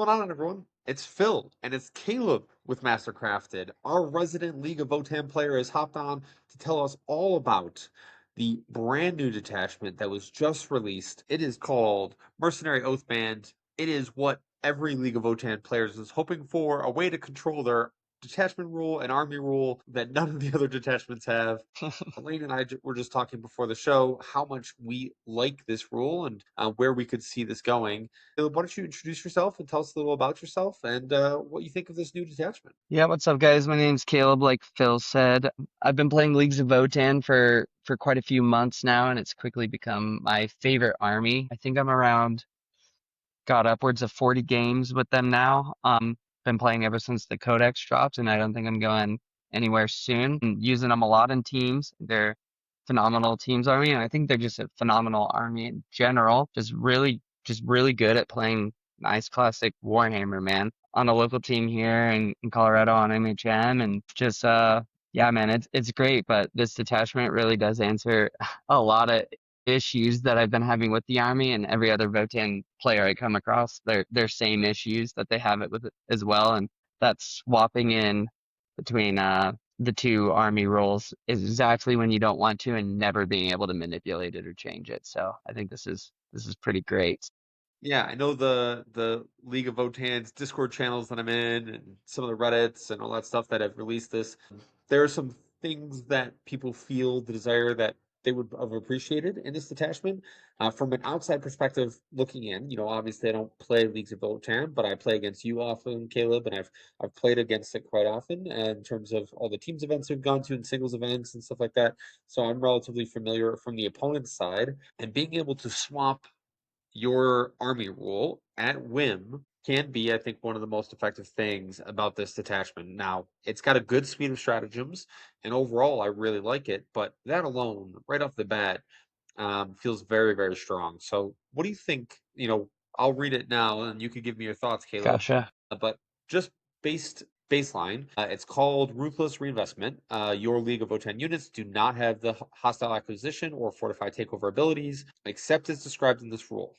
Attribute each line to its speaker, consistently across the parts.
Speaker 1: going on, everyone? It's Phil, and it's Caleb with Mastercrafted. Our resident League of Votann player has hopped on to tell us all about the brand new detachment that was just released. It is called Mercenary Oathband. It is what every League of Votann players is hoping for, a way to control their detachment rule and army rule that none of the other detachments have. Elaine and I were just talking before the show how much we like this rule and where we could see this going. Caleb, why don't you introduce yourself and tell us a little about yourself and what you think of this new detachment?
Speaker 2: Yeah, what's up, guys? My name's Caleb, like Phil said. I've been playing Leagues of Votann for quite a few months now, and it's quickly become my favorite army. I think I'm around, got upwards of 40 games with them now. Been playing ever since the Codex dropped, and I don't think I'm going anywhere soon. I'm using them a lot in teams. They're phenomenal teams army, and I think they're just a phenomenal army in general. Just really good at playing nice classic Warhammer, man. On a local team here in Colorado on MHM, and just yeah, man, it's great. But this detachment really does answer a lot of issues that I've been having with the army, and every other Votann player I come across, their same issues that they have it with it as well, and that's swapping in between the two army roles is exactly when you don't want to, and never being able to manipulate it or change it. So I think this is pretty great.
Speaker 1: Yeah, I know the League of Votann's Discord channels that I'm in and some of the Reddits and all that stuff that have released this. There are some things that people feel the desire that they would have appreciated in this detachment. From an outside perspective, looking in, obviously I don't play Leagues of Votann, but I play against you often, Caleb, and I've played against it quite often in terms of all the teams events we've gone to and singles events and stuff like that. So I'm relatively familiar from the opponent's side, and being able to swap your army rule at whim can be, I think, one of the most effective things about this detachment. Now, it's got a good suite of stratagems, and overall, I really like it. But that alone, right off the bat, feels very, very strong. So, what do you think? I'll read it now, and you could give me your thoughts, Caleb.
Speaker 2: Gotcha.
Speaker 1: But just based baseline, it's called Ruthless Reinvestment. Your League of Votann units do not have the hostile acquisition or fortified takeover abilities, except as described in this rule.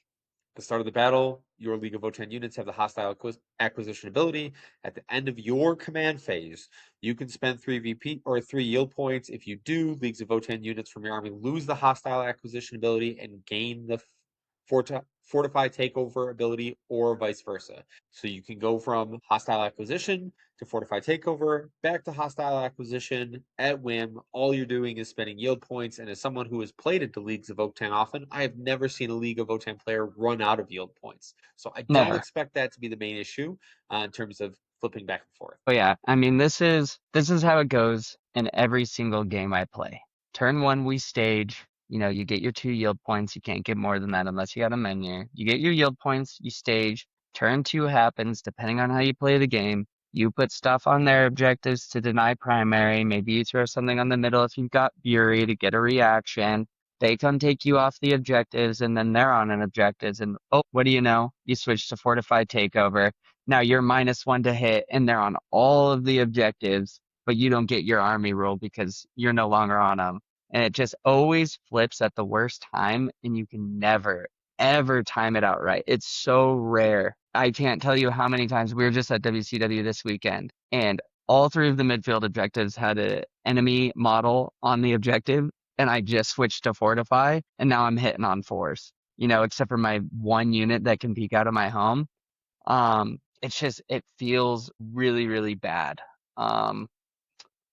Speaker 1: At the start of the battle, your League of Votann units have the hostile acquisition ability. At the end of your command phase, you can spend 3 VP or 3 yield points. If you do, Leagues of Votann units from your army lose the hostile acquisition ability and gain the fortify takeover ability, or vice versa. So you can go from hostile acquisition to fortify takeover, back to hostile acquisition at whim. All you're doing is spending yield points. And as someone who has played into Leagues of Votann often, I have never seen a League of Votann player run out of yield points. So I don't
Speaker 2: Never.
Speaker 1: expect that to be the main issue in terms of flipping back and forth.
Speaker 2: But yeah, I mean, this is how it goes in every single game I play. Turn one, we stage. You get your 2 yield points. You can't get more than that unless you got a menu. You get your yield points, you stage. Turn two happens, depending on how you play the game. You put stuff on their objectives to deny primary. Maybe you throw something on the middle if you've got Fury to get a reaction. They come take you off the objectives, and then they're on an objectives. And oh, what do you know? You switch to Fortified Takeover. Now you're -1 to hit, and they're on all of the objectives, but you don't get your army roll because you're no longer on them. And it just always flips at the worst time, and you can never, ever time it out right. It's so rare. I can't tell you how many times we were just at WCW this weekend, and all three of the midfield objectives had an enemy model on the objective, and I just switched to Fortify, and now I'm hitting on fours. Except for my one unit that can peek out of my home. It's just it feels really, really bad. Um,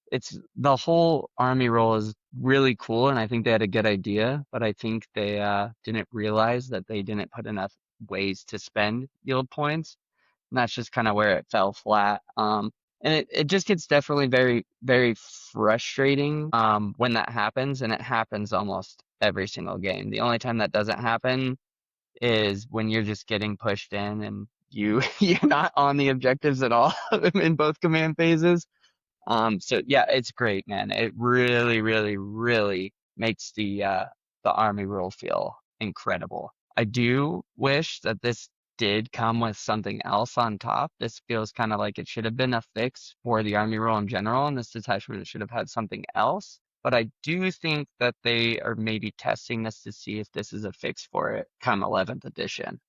Speaker 2: it's the whole army role is really cool, and I think they had a good idea, but I think they didn't realize that they didn't put enough ways to spend yield points, and that's just kind of where it fell flat. And it just gets definitely very, very frustrating when that happens, and it happens almost every single game. The only time that doesn't happen is when you're just getting pushed in and you're not on the objectives at all in both command phases. So yeah, it's great, man. It really, really, really makes the army rule feel incredible. I do wish that this did come with something else on top. This feels kind of like it should have been a fix for the army rule in general, and this detachment should have had something else. But I do think that they are maybe testing this to see if this is a fix for it come 11th edition.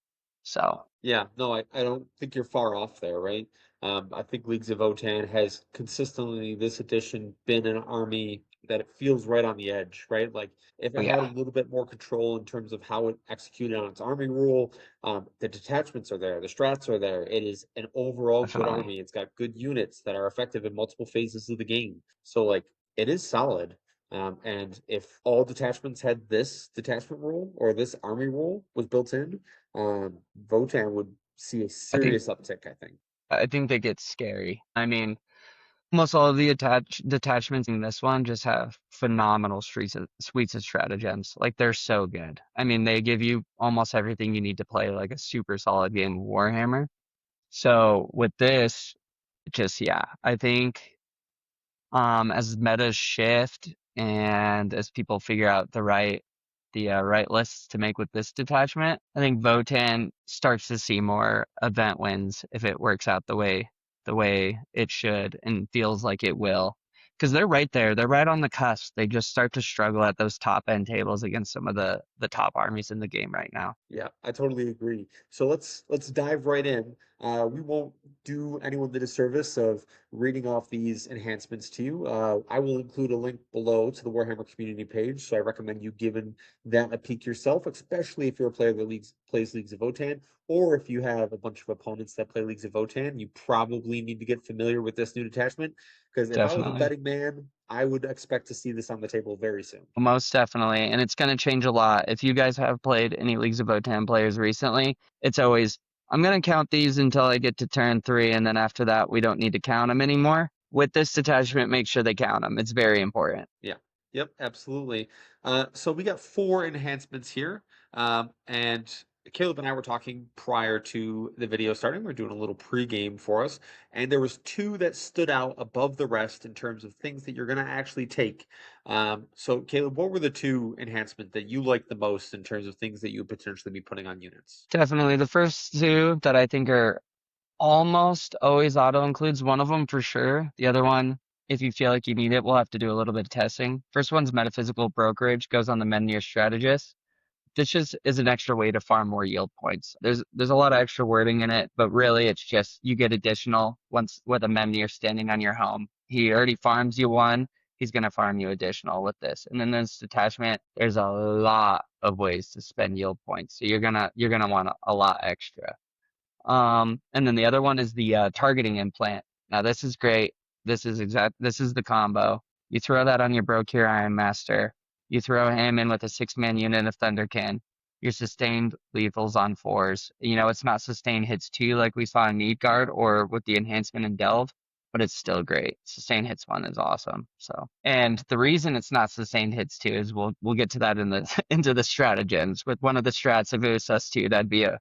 Speaker 2: So
Speaker 1: Yeah, no, I don't think you're far off there, right? I think Leagues of Votann has consistently this edition been an army that it feels right on the edge, right? Like if
Speaker 2: oh
Speaker 1: it had a
Speaker 2: yeah,
Speaker 1: little bit more control in terms of how it executed on its army rule, the detachments are there, the strats are there. It is an overall good
Speaker 2: definitely.
Speaker 1: army. It's got good units that are effective in multiple phases of the game. So like it is solid. And if all detachments had this detachment rule or this army rule was built in, Votann would see a
Speaker 2: I think
Speaker 1: serious uptick, I think.
Speaker 2: I think they get scary. I mean, almost all of the detachments in this one just have phenomenal suites of stratagems. Like they're so good. I mean, they give you almost everything you need to play like a super solid game of Warhammer. So with this, just yeah, I think as metas shift and as people figure out the right lists to make with this detachment, I think Votan starts to see more event wins if it works out the way it should and feels like it will. Because they're right there. They're right on the cusp. They just start to struggle at those top end tables against some of the top armies in the game right now.
Speaker 1: Yeah, I totally agree. So let's dive right in. We won't do anyone the disservice of reading off these enhancements to you. I will include a link below to the Warhammer community page, so I recommend you giving that a peek yourself, especially if you're a player that plays Leagues of Votann, or if you have a bunch of opponents that play Leagues of Votann, you probably need to get familiar with this new detachment. Because if I was a
Speaker 2: Definitely.
Speaker 1: betting man, I would expect to see this on the table very soon.
Speaker 2: Most definitely. And it's going to change a lot. If you guys have played any Leagues of Votann players recently, it's always, I'm going to count these until I get to turn 3. And then after that, we don't need to count them anymore. With this detachment, make sure they count them. It's very important.
Speaker 1: Yeah. Yep, absolutely. So we got four enhancements here. And Caleb and I were talking prior to the video starting. We are doing a little pregame for us, and there was two that stood out above the rest in terms of things that you're going to actually take. So Caleb, what were the two enhancements that you liked the most in terms of things that you would potentially be putting on units?
Speaker 2: Definitely. The first two that I think are almost always auto includes one of them for sure. The other one, if you feel like you need it, we'll have to do a little bit of testing. First one's metaphysical brokerage, goes on the Menhir strategist. This just is an extra way to farm more yield points. There's a lot of extra wording in it, but really it's just you get additional once with a Memnir standing on your home. He already farms you one, he's gonna farm you additional with this. And then this detachment, there's a lot of ways to spend yield points. So you're gonna want a lot extra. And then the other one is the targeting implant. Now this is great. This is the combo. You throw that on your Brokir Iron Master. You throw him in with a 6-man unit of Thunderkin. Your sustained lethals on 4s. You know, it's not sustained hits 2 like we saw in Needguard or with the enhancement in Delve, but it's still great. Sustained hits 1 is awesome. So, and the reason it's not sustained hits 2 is we'll get to that in the into the stratagems. With one of the strats, if it was us 2, that'd be a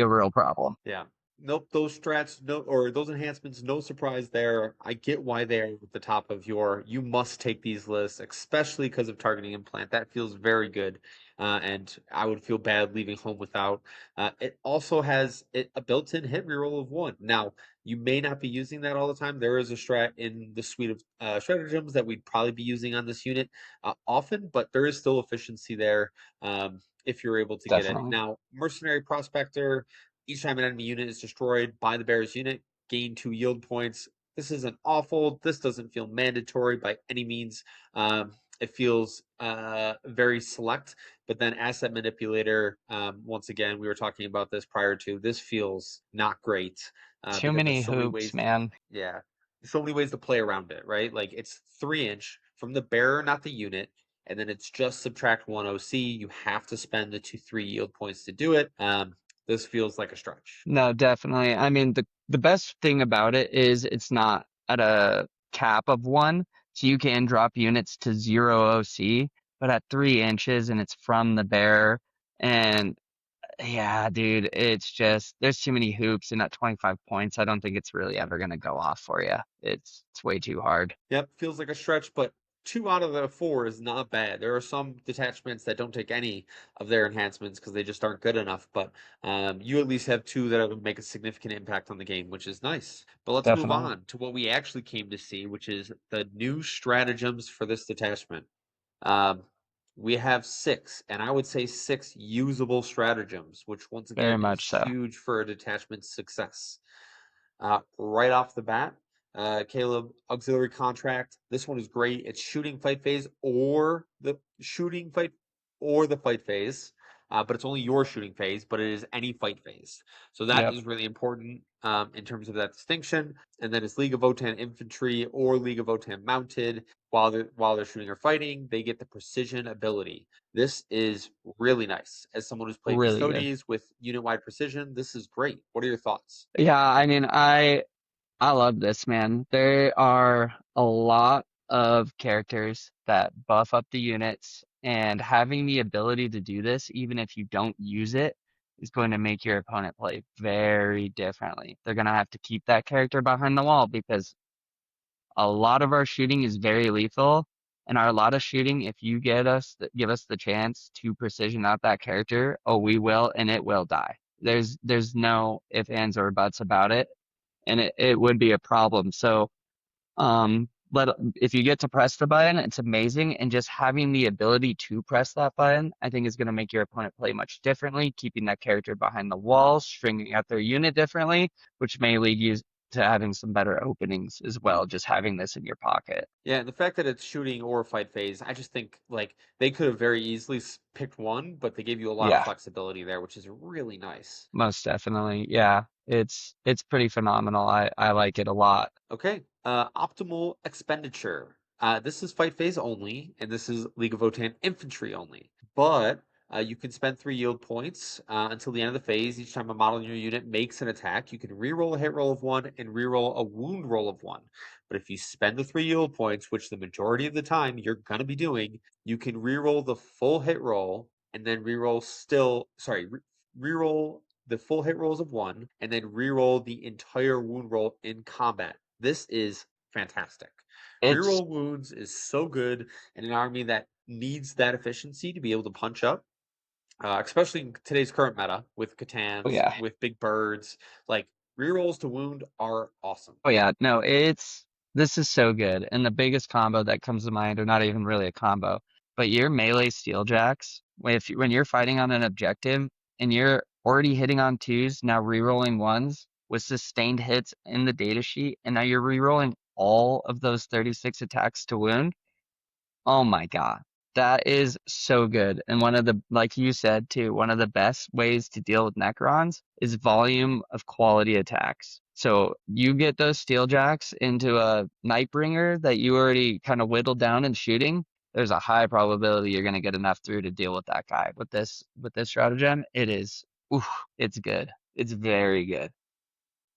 Speaker 2: real problem.
Speaker 1: Yeah. Nope, those strats, no, or those enhancements, no surprise there. I get why they're at the top of your, you must take these lists, especially because of targeting implant. That feels very good. And I would feel bad leaving home without. It also has a built-in hit reroll of 1. Now, you may not be using that all the time. There is a strat in the suite of stratagems that we'd probably be using on this unit often, but there is still efficiency there if you're able to get it.
Speaker 2: Definitely.
Speaker 1: Now, Mercenary Prospector, each time an enemy unit is destroyed by the bear's unit, gain 2 yield points. This isn't awful. This doesn't feel mandatory by any means. It feels very select. But then Asset Manipulator, once again, we were talking about this prior to. This feels not great
Speaker 2: Too
Speaker 1: because
Speaker 2: many
Speaker 1: there's so many
Speaker 2: hoops,
Speaker 1: ways.
Speaker 2: man.
Speaker 1: Yeah, so many ways to play around it, right? Like it's 3 inch from the bearer, not the unit, and then it's just subtract 1 OC. You have to spend the 2-3 yield points to do it. This feels like a stretch.
Speaker 2: No, definitely. I mean, the best thing about it is it's not at a cap of 1, so you can drop units to 0 OC, but at 3 inches and it's from the bearer. And yeah, dude, it's just there's too many hoops, and at 25 points, I don't think it's really ever gonna go off for you. It's way too hard.
Speaker 1: Yep, feels like a stretch, but 2 out of the 4 is not bad. There are some detachments that don't take any of their enhancements because they just aren't good enough. But you at least have two that would make a significant impact on the game, which is nice. But let's move
Speaker 2: Definitely.
Speaker 1: on to what we actually came to see, which is the new stratagems for this detachment. Um, we have 6, and I would say 6 usable stratagems, which once
Speaker 2: Very
Speaker 1: again is
Speaker 2: much so.
Speaker 1: huge for a detachment success. Right off the bat, Caleb, auxiliary contract. This one is great. It's shooting fight phase or the fight phase. But it's only your shooting phase, but it is any fight phase. So that
Speaker 2: Yep.
Speaker 1: is really important in terms of that distinction. And then it's League of Votann infantry or League of Votann mounted. While they're shooting or fighting, they get the precision ability. This is really nice. As someone who's played
Speaker 2: Really good.
Speaker 1: Custodes with unit-wide precision, this is great. What are your thoughts?
Speaker 2: Yeah, I mean, I love this, man. There are a lot of characters that buff up the units, and having the ability to do this, even if you don't use it, is going to make your opponent play very differently. They're going to have to keep that character behind the wall because a lot of our shooting is very lethal, and our lot of shooting, if you give us the chance to precision out that character, oh, we will, and it will die. There's no ifs, ands, or buts about it, and it would be a problem. So, let if you get to press the button, it's amazing, and just having the ability to press that button, I think is going to make your opponent play much differently, keeping that character behind the wall, stringing out their unit differently, which may lead you to having some better openings as well, just having this in your pocket.
Speaker 1: Yeah, and the fact that it's shooting or fight phase, I just think like they could have very easily picked one, but they gave you a lot of
Speaker 2: Yeah,
Speaker 1: flexibility there, which is really nice.
Speaker 2: most definitely. Yeah, it's pretty phenomenal. I like it a lot.
Speaker 1: Okay, optimal expenditure. This is fight phase only, and this is League of Votann infantry only. But you can spend 3 yield points until the end of the phase. Each time a model in your unit makes an attack, you can reroll a hit roll of 1 and reroll a wound roll of 1. But if you spend the 3 yield points, which the majority of the time you're gonna be doing, you can reroll the full hit roll and then reroll the full hit rolls of 1 and then reroll the entire wound roll in combat. This is fantastic.
Speaker 2: It's
Speaker 1: Reroll wounds is so good in an army that needs that efficiency to be able to punch up, especially in today's current meta with
Speaker 2: oh
Speaker 1: Catans,
Speaker 2: yeah.
Speaker 1: with big birds. Like rerolls to wound are awesome.
Speaker 2: Oh yeah, no, this is so good. And the biggest combo that comes to mind, or not even really a combo, but your melee steeljacks, when you're fighting on an objective and you're already hitting on twos, now rerolling ones with sustained hits in the data sheet, and now you're rerolling all of those 36 attacks to wound. Oh my God. That is so good. And one of the, like you said too, one of the best ways to deal with Necrons is volume of quality attacks. So you get those Steeljacks into a Nightbringer that you already kind of whittled down and shooting. There's a high probability you're going to get enough through to deal with that guy. With this stratagem, oof, it's good. It's very good.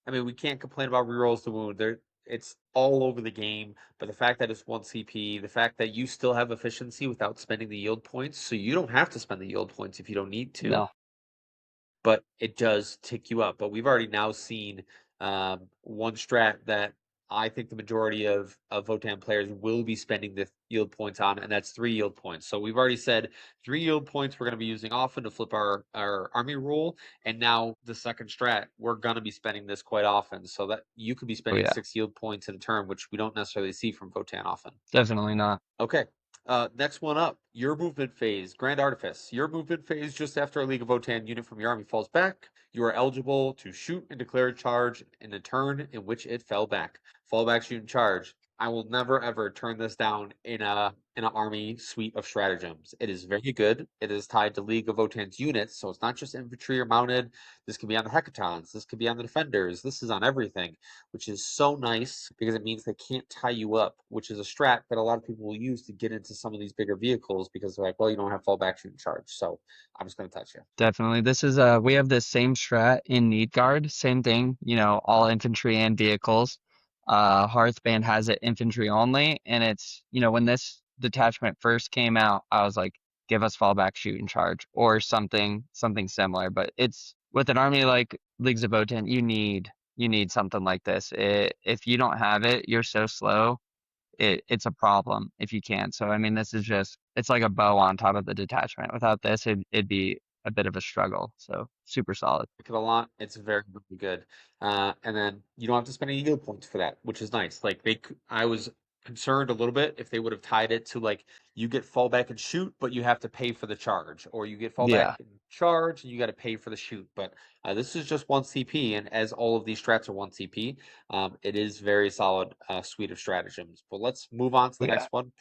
Speaker 1: I mean, we can't complain about rerolls to wound. It's all over the game. But the fact that it's 1 CP, the fact that you still have efficiency without spending the yield points, so you don't have to spend the yield points if you don't need to,
Speaker 2: No,
Speaker 1: but it does tick you up. But we've already now seen one strat that I think the majority of Votann players will be spending the yield points on, and that's 3 yield points. So we've already said 3 yield points we're going to be using often to flip our army rule, and now the second strat we're going to be spending this quite often. So that you could be
Speaker 2: oh
Speaker 1: spending
Speaker 2: yeah,
Speaker 1: 6 yield points in a turn, which we don't necessarily see from Votann often.
Speaker 2: definitely not.
Speaker 1: Okay. Next one up, your movement phase, Grand Artifice. Your movement phase just after a League of Votann unit from your army falls back, you are eligible to shoot and declare a charge in a turn in which it fell back. Fall back, shoot, and charge. I will never ever turn this down in an army suite of stratagems. It is very good. It is tied to League of Votann's units, so it's not just infantry or mounted. This can be on the hecatons. This could be on the defenders. This is on everything, which is so nice because it means they can't tie you up, which is a strat that a lot of people will use to get into some of these bigger vehicles because they're like, well, you don't have fallback, shoot, and charge, so I'm just going to touch you.
Speaker 2: Definitely. This is we have this same strat in Need Guard, same thing, all infantry and vehicles. Hearthband has it infantry only, and it's, when this detachment first came out, I was like, give us fallback, shoot and charge or something similar. But it's with an army like Leagues of Votann, you need something like this. If you don't have it, you're so slow it's a problem if you can't. So I mean, this is just it's like a bow on top of the detachment. Without this, it'd be a bit of a struggle. So super solid.
Speaker 1: Pick it a lot. It's very, very good. And then you don't have to spend any yield points for that, which is nice. Like I was concerned a little bit if they would have tied it to like you get fallback and shoot, but you have to pay for the charge, or you get fallback
Speaker 2: Yeah.
Speaker 1: and charge and you got to pay for the shoot. But this is just 1 CP, and as all of these strats are 1 CP, it is very solid suite of stratagems. But let's move on to the
Speaker 2: Yeah.
Speaker 1: next one,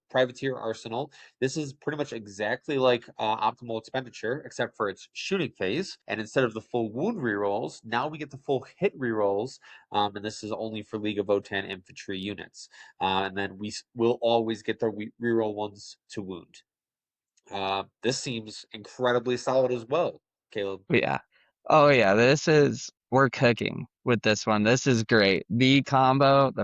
Speaker 1: Privateer Arsenal. This is pretty much exactly like Optimal Expenditure, except for its shooting phase. And instead of the full wound rerolls, now we get the full hit rerolls, and this is only for League of Votann infantry units. And then we will always get the reroll ones to wound. This seems incredibly solid as well, Caleb.
Speaker 2: Yeah. Oh yeah, we're cooking with this one. This is great. The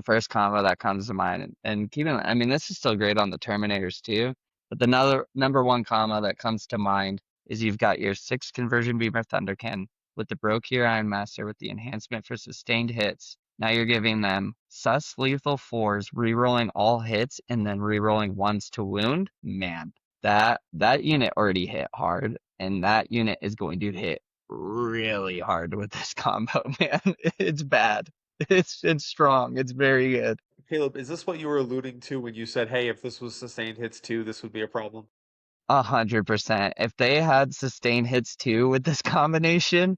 Speaker 2: first combo that comes to mind, and keep in mind, I mean, this is still great on the Terminators too. But the number one combo that comes to mind is you've got your 6 conversion beamer Thunderkin with the Brokir Ironmaster with the enhancement for sustained hits. Now you're giving them sus lethal 4s, rerolling all hits, and then rerolling ones to wound. Man, that unit already hit hard, and that unit is going to hit really hard with this combo, man. It's bad. It's strong. It's very good.
Speaker 1: Caleb, is this what you were alluding to when you said, "Hey, if this was sustained hits too, this would be a problem"?
Speaker 2: 100%. If they had sustained hits too with this combination,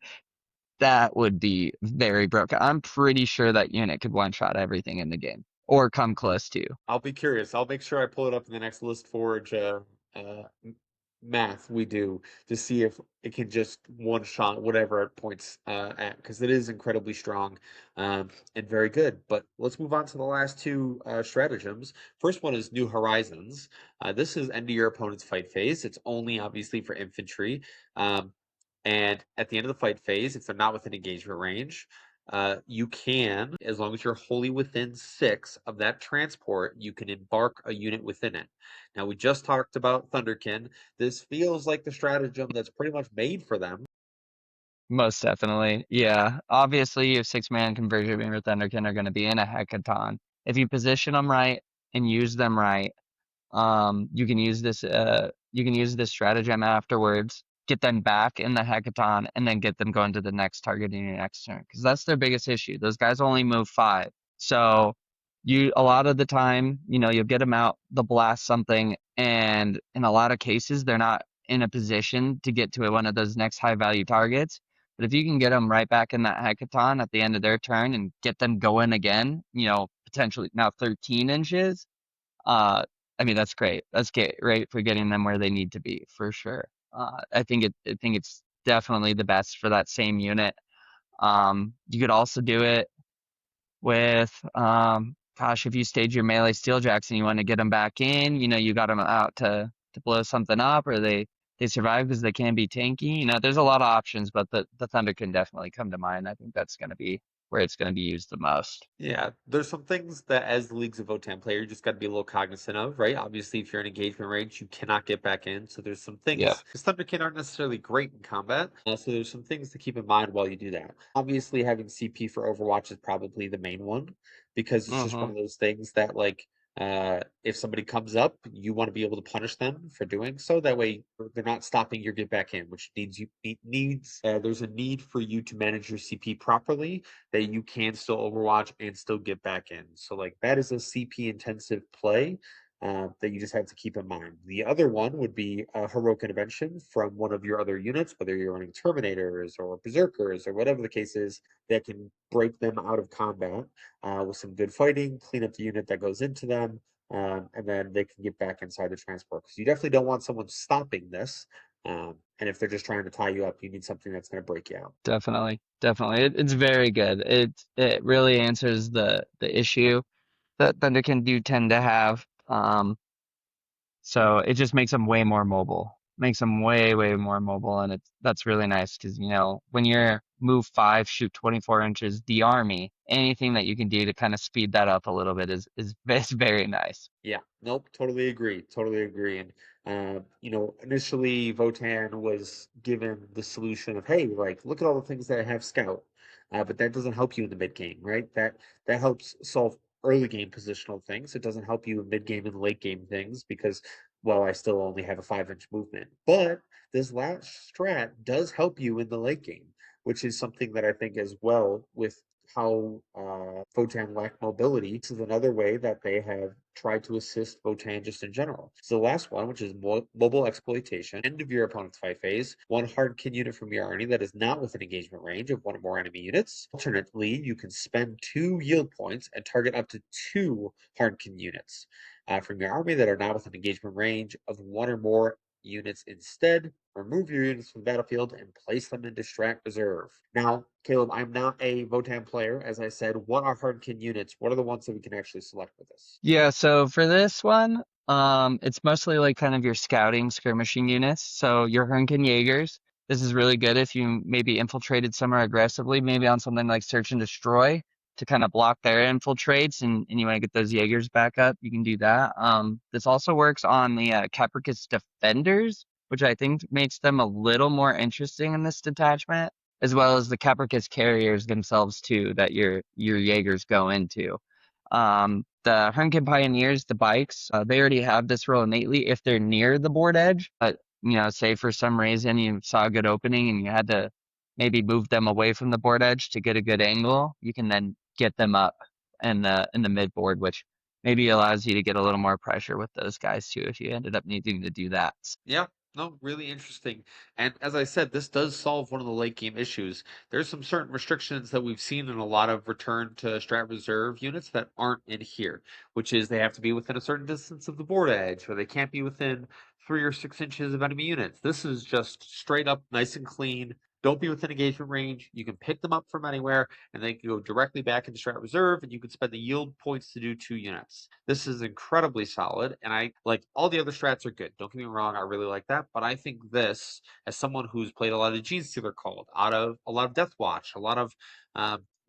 Speaker 2: that would be very broken. I'm pretty sure that unit could one shot everything in the game or come close to.
Speaker 1: I'll be curious. I'll make sure I pull it up in the next list forge uh, math we do to see if it can just one shot whatever it points at, because it is incredibly strong and very good. But let's move on to the last two stratagems. First one is New Horizons. This is end of your opponent's fight phase. It's only obviously for infantry. Um, and at the end of the fight phase, if they're not within engagement range, you can, as long as you're wholly within 6 of that transport, you can embark a unit within it. Now, we just talked about Thunderkin. This feels like the stratagem that's pretty much made for them.
Speaker 2: Most definitely. Yeah. Obviously, your 6-man conversion beam or Thunderkin are going to be in a hecaton. If you position them right and use them right, you can use this stratagem afterwards, get them back in the hecaton, and then get them going to the next target in your next turn. Because that's their biggest issue. Those guys only move 5. So a lot of the time, you'll get them out, they'll blast something, and in a lot of cases, they're not in a position to get to one of those next high value targets. But if you can get them right back in that hecaton at the end of their turn and get them going again, potentially now 13 inches, I mean, that's great. That's great for getting them where they need to be for sure. I think it's definitely the best for that same unit. You could also do it with, gosh, if you stage your melee steeljacks and you want to get them back in, you got them out to blow something up, or they survive because they can be tanky. There's a lot of options, but the Thunder can definitely come to mind. I think that's going to be where it's going to be used the most.
Speaker 1: Yeah, there's some things that as the Leagues of Votann player, you just got to be a little cognizant of, right? Obviously, if you're in engagement range, you cannot get back in. So there's some
Speaker 2: Yep.
Speaker 1: things, because Thunderkin aren't necessarily great in combat. So there's some things to keep in mind while you do that. Obviously, having CP for Overwatch is probably the main one, because it's just one
Speaker 2: Mm-hmm.
Speaker 1: of those things that, like, if somebody comes up, you want to be able to punish them for doing so. That way, they're not stopping your get back in, which needs there's a need for you to manage your CP properly, that you can still Overwatch and still get back in. So like that is a CP intensive play that you just have to keep in mind. The other one would be a heroic intervention from one of your other units, whether you're running Terminators or Berserkers or whatever the case is, that can break them out of combat with some good fighting, clean up the unit that goes into them, and then they can get back inside the transport. Because you definitely don't want someone stopping this. And if they're just trying to tie you up, you need something that's going to break you out.
Speaker 2: Definitely, definitely. It's very good. It really answers the issue that Thunder can do tend to have. So it just makes them way more mobile. Makes them way more mobile, and that's really nice because when you're move 5, shoot 24 inches, the army, anything that you can do to kind of speed that up a little bit is very nice.
Speaker 1: Yeah, nope, totally agree. Totally agree. And initially Votann was given the solution of, hey, like, look at all the things that I have scout. But that doesn't help you in the mid game, right? That helps solve early game positional things. It doesn't help you in mid game and late game things because, well, I still only have a 5-inch movement. But this last strat does help you in the late game, which is something that I think as well with how Votann lack mobility. This is another way that they have tried to assist Votann just in general. So the last one, which is mobile exploitation. End of your opponent's fight phase, one hardkin unit from your army that is not within engagement range of one or more enemy units. Alternately, you can spend 2 yield points and target up to 2 hardkin units from your army that are not within engagement range of one or more units instead. Remove your units from the battlefield and place them into Strat Reserve. Now, Caleb, I'm not a Votann player. As I said, what are hardkin units? What are the ones that we can actually select with this?
Speaker 2: Yeah, so for this one, it's mostly like kind of your scouting skirmishing units. So your Hernken Jaegers, this is really good if you maybe infiltrated somewhere aggressively, maybe on something like Search and Destroy to kind of block their infiltrates and you want to get those Jaegers back up, you can do that. This also works on the Capricus Defenders, which I think makes them a little more interesting in this detachment, as well as the Capricus Carriers themselves too, that your Jaegers go into. The Hunkin Pioneers, the bikes, they already have this role innately if they're near the board edge. But, say for some reason you saw a good opening and you had to maybe move them away from the board edge to get a good angle, you can then get them up in the mid board, which maybe allows you to get a little more pressure with those guys too if you ended up needing to do that.
Speaker 1: Yeah, no, really interesting. And as I said, this does solve one of the late game issues. There's some certain restrictions that we've seen in a lot of return to strat reserve units that aren't in here, which is they have to be within a certain distance of the board edge, or they can't be within 3 or 6 inches of enemy units. This is just straight up nice and clean. Don't be within engagement range. You can pick them up from anywhere, and they can go directly back into strat reserve, and you can spend the yield points to do 2 units. This is incredibly solid, and I like all the other strats are good. Don't get me wrong, I really like that, but I think this, as someone who's played a lot of Gene Stealer Called, out of a lot of Death Watch, a lot of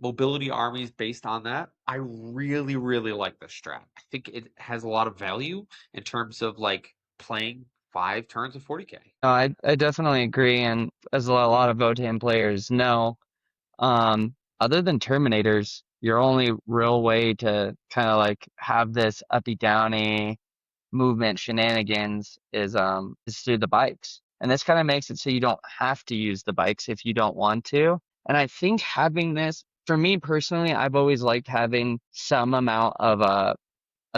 Speaker 1: mobility armies based on that, I really, really like this strat. I think it has a lot of value in terms of like playing 5 turns of 40k.
Speaker 2: No, I definitely agree, and as a lot of Votann players know, other than Terminators, your only real way to kind of like have this uppy downy movement shenanigans is through the bikes. And this kind of makes it so you don't have to use the bikes if you don't want to. And I think having this, for me personally, I've always liked having some amount of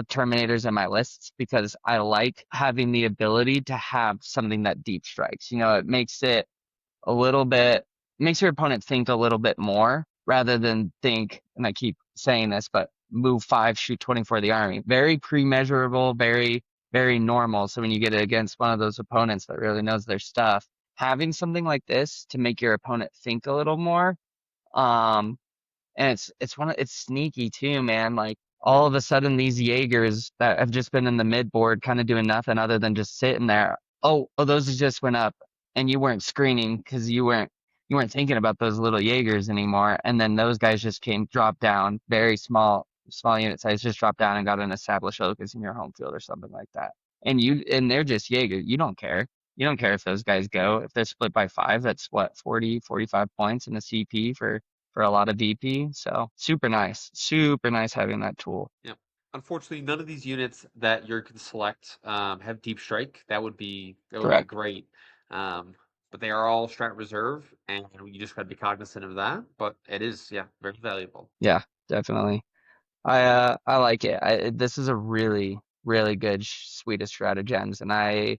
Speaker 2: Terminators in my lists because I like having the ability to have something that deep strikes. It makes it a little bit makes your opponent think a little bit more rather than think, and I keep saying this, but move 5, shoot 24 the army. Very pre-measurable, very, very normal. So when you get it against one of those opponents that really knows their stuff, having something like this to make your opponent think a little more, um, and it's sneaky too, man. Like all of a sudden these Jaegers that have just been in the mid board kind of doing nothing other than just sitting there. Oh, those just went up and you weren't screening because you weren't thinking about those little Jaegers anymore. And then those guys just dropped down, very small unit size, just dropped down and got an established locus in your home field or something like that. And they're just Jaeger. You don't care. You don't care if those guys go. If they're split by 5, that's what, 40, 45 points in a CP for a lot of VP. So super nice having that tool.
Speaker 1: Yeah. Unfortunately, none of these units that you can select have deep strike. That would be
Speaker 2: Correct.
Speaker 1: great. Um, but they are all strat reserve, and you just got to be cognizant of that. But it is, yeah, very valuable.
Speaker 2: Yeah, definitely. I like it. This is a really really good suite of stratagems, and I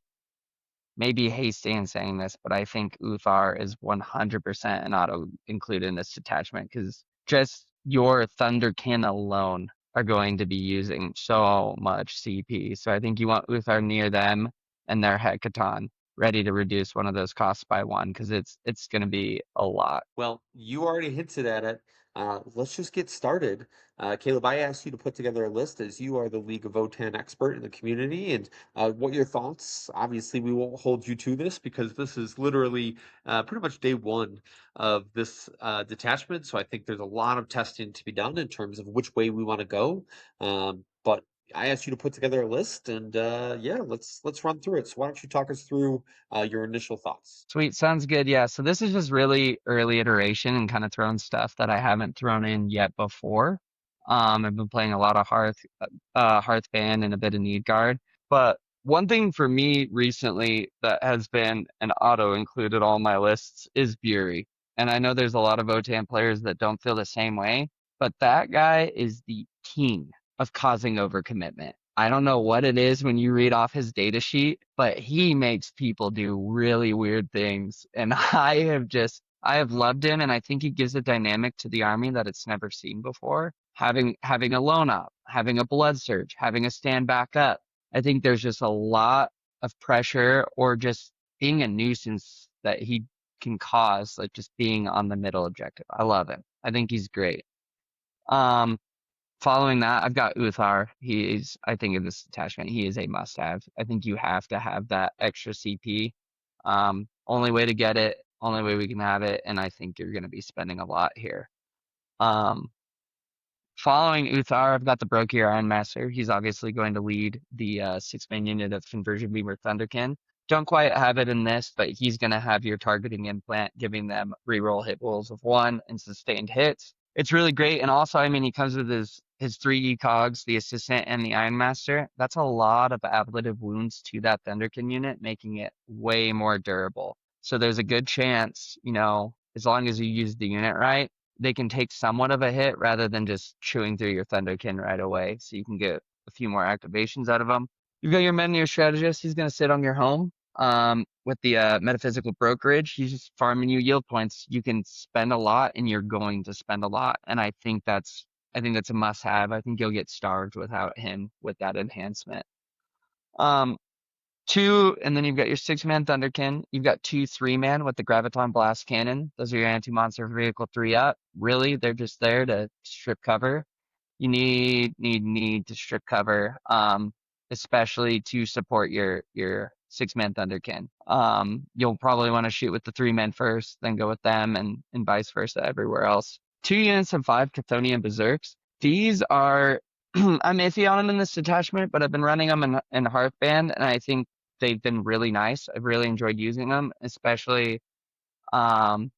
Speaker 2: may be hasty in saying this, but I think Uthar is 100% an auto included in this detachment because just your Thunderkin alone are going to be using so much CP. So I think you want Uthar near them and their Hecaton ready to reduce one of those costs by 1 because it's going to be a lot.
Speaker 1: Well, you already hinted at it. Let's just get started. Caleb, I asked you to put together a list as you are the League of Votann expert in the community, and what your thoughts. Obviously, we won't hold you to this because this is literally pretty much day one of this detachment. So I think there's a lot of testing to be done in terms of which way we want to go. But I asked you to put together a list, and yeah, let's run through it. So why don't you talk us through your initial thoughts?
Speaker 2: Sweet, sounds good. Yeah, so this is just really early iteration and kind of throwing stuff that I haven't thrown in yet before. I've been playing a lot of Hearthband and a bit of Need Guard. But one thing for me recently that has been an auto included on my lists is Bury. and I know there's a lot of Votann players that don't feel the same way, but that guy is the king of causing overcommitment. I don't know what it is when you read off his data sheet, but he makes people do really weird things. And I have loved him, and I think he gives a dynamic to the army that it's never seen before. Having a lone up, having a blood surge, having a stand back up. I think there's just a lot of pressure or just being a nuisance that he can cause, like just being on the middle objective. I love him. I think he's great. Um, Following that, I've got Uthar. I think in this detachment, he is a must-have. I think you have to have that extra CP. Only way to get it, only way we can have it, and I think you're going to be spending a lot here. Um, Following Uthar, I've got the Brokir Ironmaster. He's obviously going to lead the 6-man unit of Conversion Beamer Thunderkin. Don't quite have it in this, but he's going to have your targeting implant, giving them reroll hit rolls of 1 and sustained hits. It's really great, and also, I mean, he comes with his 3 cogs, the Assistant, and the Ironmaster. That's a lot of ablative wounds to that Thunderkin unit, making it way more durable. So there's a good chance, as long as you use the unit right, they can take somewhat of a hit rather than just chewing through your Thunderkin right away. So you can get a few more activations out of them. You've got your men and your strategist. He's going to sit on your home. With the metaphysical brokerage, he's just farming you yield points. You can spend a lot, and you're going to spend a lot. And I think that's a must-have. I think you'll get starved without him with that enhancement. And then you've got your 6-man Thunderkin. You've got 2 3-man with the Graviton Blast Cannon. Those are your anti-monster vehicle 3 up. Really, they're just there to strip cover. You need to strip cover, especially to support your 6-man Thunderkin. You'll probably want to shoot with the 3-men first, then go with them, and vice versa everywhere else. 2 units of 5 Chthonian Berserks. These are I'm iffy on them in this detachment, but I've been running them in Hearthband, and I think they've been really nice. I've really enjoyed using them, especially um,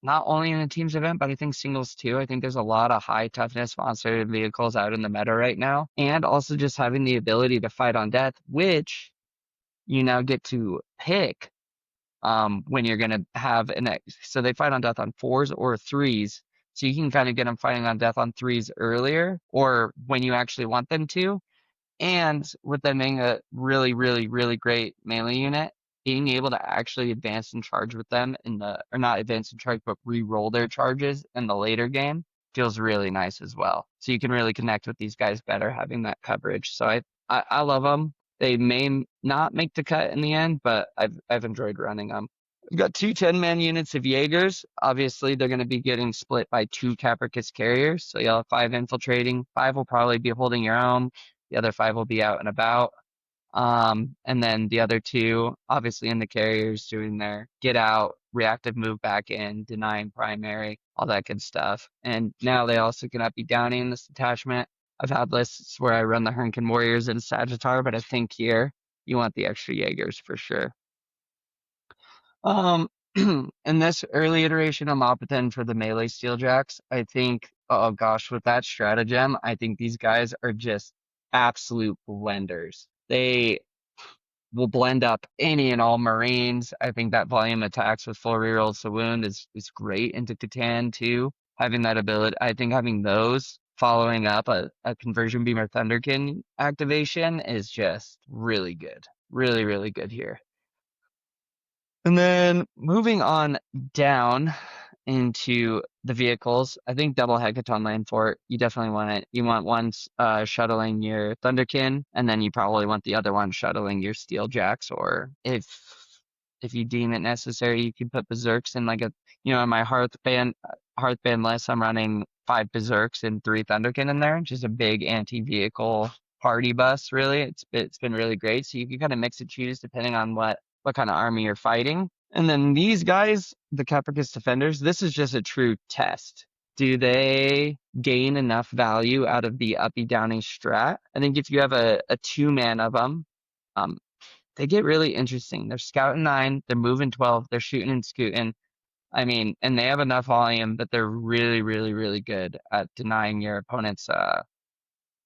Speaker 2: not only in a teams event, but I think singles too. I think there's a lot of high toughness monster vehicles out in the meta right now, and also just having the ability to fight on death, which you now get to pick when you're going to have so they fight on death on 4s or 3s. So you can kind of get them fighting on death on 3s earlier or when you actually want them to. And with them being a really, really, really great melee unit, being able to actually advance and charge with them or not advance and charge, but re-roll their charges in the later game feels really nice as well. So you can really connect with these guys better having that coverage. So I love them. They may not make the cut in the end, but I've enjoyed running them. We've got 2 10-man units of Jaegers. Obviously, they're going to be getting split by 2 Capricus carriers. So you'll have 5 infiltrating. 5 will probably be holding your own. The other 5 will be out and about. And then the other 2, obviously in the carriers, doing their get out, reactive move back in, denying primary, all that good stuff. And now they also cannot be downing in this detachment. I've had lists where I run the Hernkin Warriors in Sagittar, but I think here you want the extra Jaegers for sure. In this early iteration of Mopathan for the melee Steeljacks, I think, oh gosh, with that Stratagem, I think these guys are just absolute blenders. They will blend up any and all Marines. I think that volume attacks with full rerolls to wound is great into Catan too. Having that ability, I think having those following up a Conversion Beamer Thunderkin activation is just really good. Really, really good here. And then moving on down into the vehicles, I think double Hecaton Land Fort, you definitely want it. You want one shuttling your Thunderkin, and then you probably want the other one shuttling your Steeljacks, or if you deem it necessary, you can put Berserks in in my Hearthband list, I'm running 5 Berserks and 3 Thunderkin in there, just a big anti-vehicle party bus, really. It's been really great. So you can kind of mix and choose depending on what kind of army you're fighting. And then these guys, the Capricus Defenders, this is just a true test. Do they gain enough value out of the uppy downy strat? I think if you have a 2-man of them, they get really interesting. They're scouting 9, they're moving 12, they're shooting and scooting. I mean, and they have enough volume that they're really, really, really good at denying your opponent's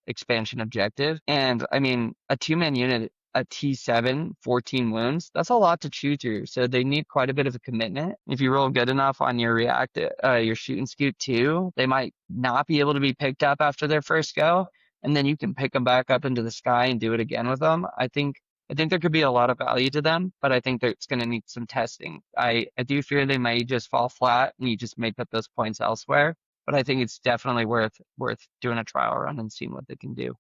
Speaker 2: expansion objective. And I mean, a 2-man unit a T7, 14 wounds, that's a lot to chew through. So they need quite a bit of a commitment. If you roll good enough on your your shoot and scoot too, they might not be able to be picked up after their first go, and then you can pick them back up into the sky and do it again with them. I think there could be a lot of value to them, but I think that it's going to need some testing. I do fear they may just fall flat and you just make up those points elsewhere. But I think it's definitely worth doing a trial run and seeing what they can do.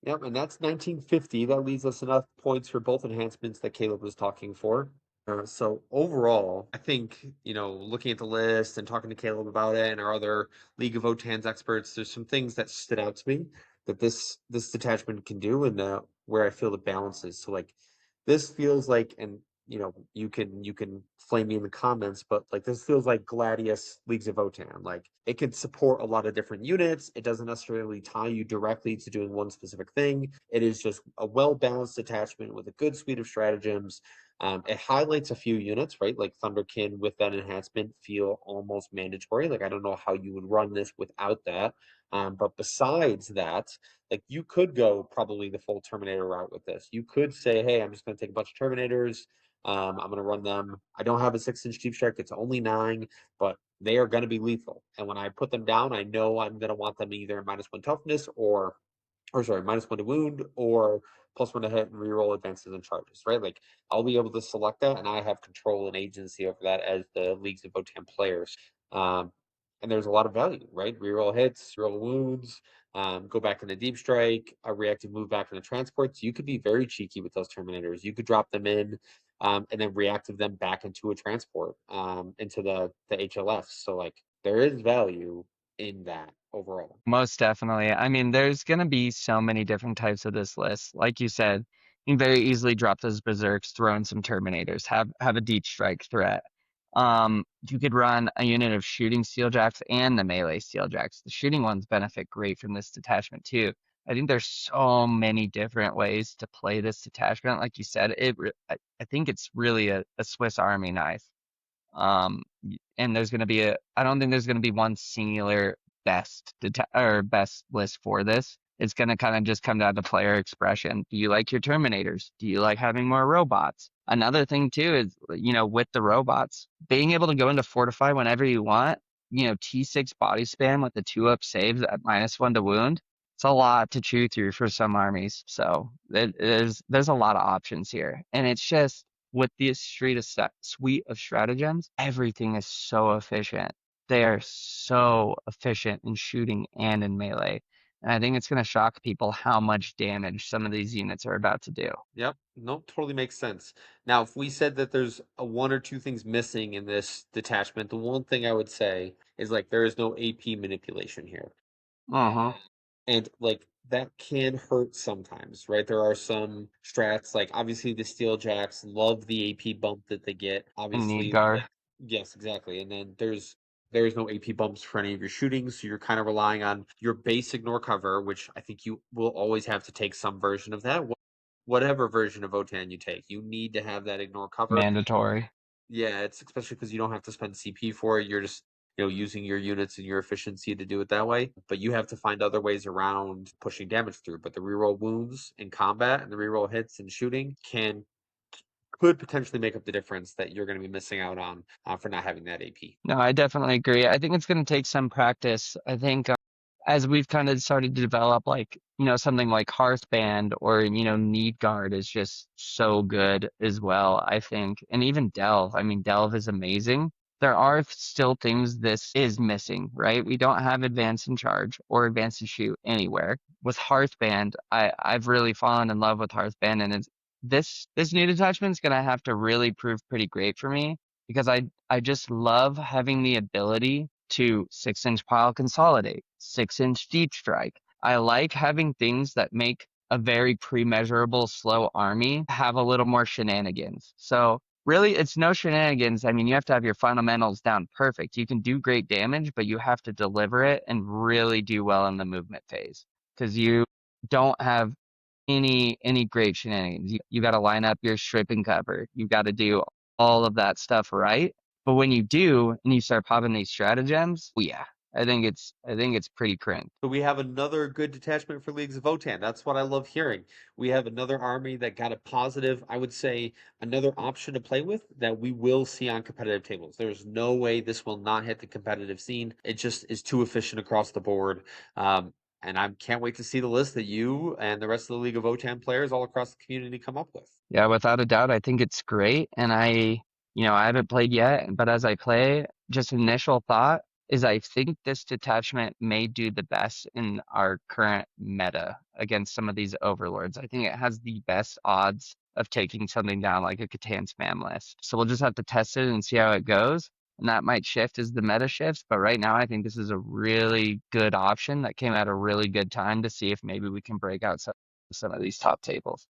Speaker 1: Yep, and that's 1950. That leaves us enough points for both enhancements that Caleb was talking for. So overall, I think, looking at the list and talking to Caleb about it and our other League of Votanns experts, there's some things that stood out to me that this detachment can do, and where I feel the balance is. So like this feels like, and you can flame me in the comments, but like this feels like Gladius Leagues of Votann. Like it can support a lot of different units. It doesn't necessarily tie you directly to doing one specific thing. It is just a well-balanced detachment with a good suite of stratagems. It highlights a few units, right? Like Thunderkin with that enhancement feel almost mandatory. Like I don't know how you would run this without that. But besides that, like you could go probably the full Terminator route with this. You could say, hey, I'm just going to take a bunch of Terminators. I'm going to run them. I don't have a 6-inch deep strike. It's only 9, but they are going to be lethal. And when I put them down, I know I'm going to want them either -1 toughness or sorry, -1 to wound or +1 to hit and reroll advances and charges, right? Like I'll be able to select that, and I have control and agency over that as the Leagues of Votann players. Um, and there's a lot of value, right? Reroll hits, reroll wounds, go back into deep strike, a reactive move back into transports. You could be very cheeky with those Terminators. You could drop them in, and then reactive them back into a transport, into the HLFs. So like there is value in that overall.
Speaker 2: Most definitely. I mean, there's going to be so many different types of this list. Like you said, you can very easily drop those berserks, throw in some terminators, have a deep strike threat. You could run a unit of shooting steeljacks and the melee steeljacks. The shooting ones benefit great from this detachment too. I think there's so many different ways to play this detachment. Like you said, I think it's really a Swiss Army knife. And I don't think there's gonna be one singular best list for this. It's gonna kind of just come down to player expression. Do you like your Terminators? Do you like having more robots? Another thing too is, with the robots, being able to go into Fortify whenever you want, T6 body spam with the 2-up saves at -1 to wound. It's a lot to chew through for some armies. So there's a lot of options here. And it's just with this suite of stratagems, everything is so efficient. They are so efficient in shooting and in melee. And I think it's going to shock people how much damage some of these units are about to do.
Speaker 1: Yep. No, totally makes sense. Now, if we said that there's a one or two things missing in this detachment, the one thing I would say is like there is no AP manipulation here.
Speaker 2: Uh-huh.
Speaker 1: And like that can hurt sometimes, right? There are some strats, like obviously the Steeljacks love the AP bump that they get.
Speaker 2: And need
Speaker 1: Obviously,
Speaker 2: guard.
Speaker 1: yes, exactly. And then there's no AP bumps for any of your shootings, so you're kind of relying on your base ignore cover, which I think you will always have to take some version of that. Whatever version of Votann you take, you need to have that ignore cover.
Speaker 2: Mandatory.
Speaker 1: Yeah, it's especially because you don't have to spend CP for it. You're just, using your units and your efficiency to do it that way. But you have to find other ways around pushing damage through. But the reroll wounds in combat and the reroll hits and shooting could potentially make up the difference that you're going to be missing out on, for not having that AP.
Speaker 2: No, I definitely agree. I think it's going to take some practice. I think as we've kind of started to develop, like, something like Hearthband or, Need Guard is just so good as well, I think. And even Delve. I mean, Delve is amazing. There are still things this is missing, right? We don't have Advance in Charge or Advance in Shoot anywhere. With Hearthband, I've really fallen in love with Hearthband, and this new detachment is gonna have to really prove pretty great for me because I just love having the ability to 6-inch pile consolidate, 6-inch deep strike. I like having things that make a very pre-measurable slow army have a little more shenanigans. So really, it's no shenanigans. I mean, you have to have your fundamentals down perfect. You can do great damage, but you have to deliver it and really do well in the movement phase because you don't have any great shenanigans. You got to line up your strip and cover. You got to do all of that stuff right. But when you do and you start popping these stratagems, oh yeah, I think it's pretty cringe.
Speaker 1: So we have another good detachment for Leagues of Votann. That's what I love hearing. We have another army that got a positive, I would say, another option to play with that we will see on competitive tables. There's no way this will not hit the competitive scene. It just is too efficient across the board. And I can't wait to see the list that you and the rest of the League of Votann players all across the community come up with.
Speaker 2: Yeah, without a doubt, I think it's great. And I haven't played yet, but as I play, just initial thought is I think this detachment may do the best in our current meta against some of these overlords. I think it has the best odds of taking something down like a Catan spam list. So we'll just have to test it and see how it goes. And that might shift as the meta shifts. But right now, I think this is a really good option that came at a really good time to see if maybe we can break out some of these top tables.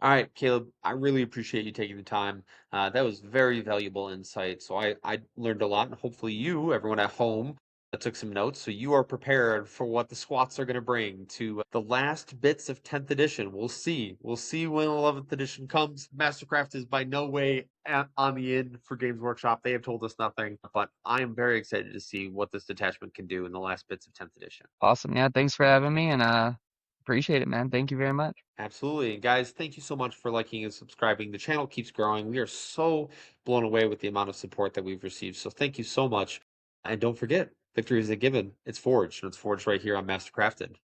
Speaker 1: All right, Caleb, I really appreciate you taking the time. That was very valuable insight. So I learned a lot, and hopefully you, everyone at home, took some notes so you are prepared for what the squats are going to bring to the last bits of 10th edition. We'll see. We'll see when 11th edition comes. Mastercraft is by no way on the in for Games Workshop. They have told us nothing, but I am very excited to see what this detachment can do in the last bits of 10th edition.
Speaker 2: Awesome. Yeah, thanks for having me and appreciate it, man. Thank you very much.
Speaker 1: Absolutely. And guys, thank you so much for liking and subscribing. The channel keeps growing. We are so blown away with the amount of support that we've received. So thank you so much. And don't forget, victory is a given. It's forged, and it's forged right here on Mastercrafted.